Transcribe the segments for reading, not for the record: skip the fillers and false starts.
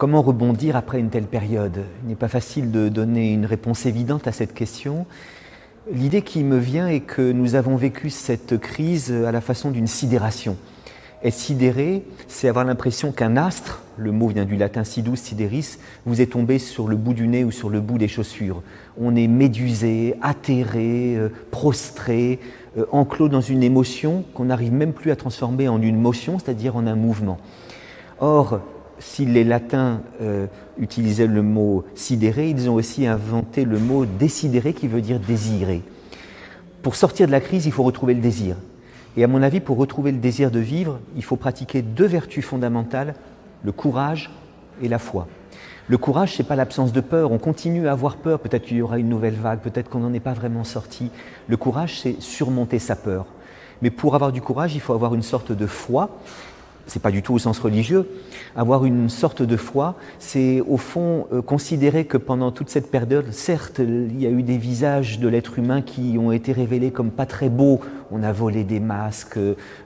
Comment rebondir après une telle période? Il n'est pas facile de donner une réponse évidente à cette question. L'idée qui me vient est que nous avons vécu cette crise à la façon d'une sidération. Être sidéré, c'est avoir l'impression qu'un astre, le mot vient du latin sidus, sideris, vous est tombé sur le bout du nez ou sur le bout des chaussures. On est médusé, atterré, prostré, enclos dans une émotion qu'on n'arrive même plus à transformer en une motion, c'est-à-dire en un mouvement. Or, si les latins utilisaient le mot sidéré, ils ont aussi inventé le mot désidéré qui veut dire désirer. Pour sortir de la crise, il faut retrouver le désir. Et à mon avis, pour retrouver le désir de vivre, il faut pratiquer deux vertus fondamentales, le courage et la foi. Le courage, ce n'est pas l'absence de peur, on continue à avoir peur, peut-être qu'il y aura une nouvelle vague, peut-être qu'on n'en est pas vraiment sorti. Le courage, c'est surmonter sa peur. Mais pour avoir du courage, il faut avoir une sorte de foi. C'est pas du tout au sens religieux. Avoir une sorte de foi, c'est au fond considérer que pendant toute cette période, certes, il y a eu des visages de l'être humain qui ont été révélés comme pas très beaux. On a volé des masques,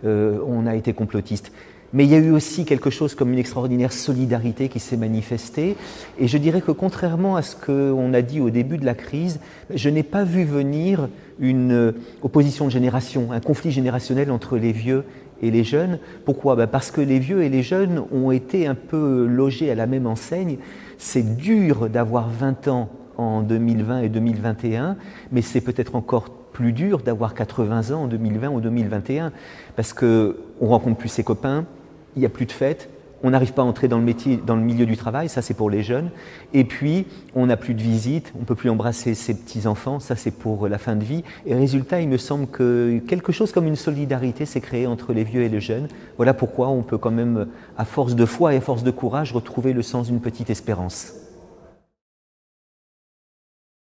on a été complotiste. Mais il y a eu aussi quelque chose comme une extraordinaire solidarité qui s'est manifestée. Et je dirais que contrairement à ce qu'on a dit au début de la crise, je n'ai pas vu venir une opposition de génération, un conflit générationnel entre les vieux et les jeunes. Pourquoi? Parce que les vieux et les jeunes ont été un peu logés à la même enseigne. C'est dur d'avoir 20 ans en 2020 et 2021, mais c'est peut-être encore plus dur d'avoir 80 ans en 2020 ou 2021, parce qu'on ne rencontre plus ses copains, il n'y a plus de fêtes, on n'arrive pas à entrer dans le milieu du travail, ça c'est pour les jeunes, et puis on n'a plus de visites, on ne peut plus embrasser ses petits-enfants, ça c'est pour la fin de vie, et résultat il me semble que quelque chose comme une solidarité s'est créée entre les vieux et les jeunes. Voilà pourquoi on peut quand même, à force de foi et à force de courage, retrouver le sens d'une petite espérance.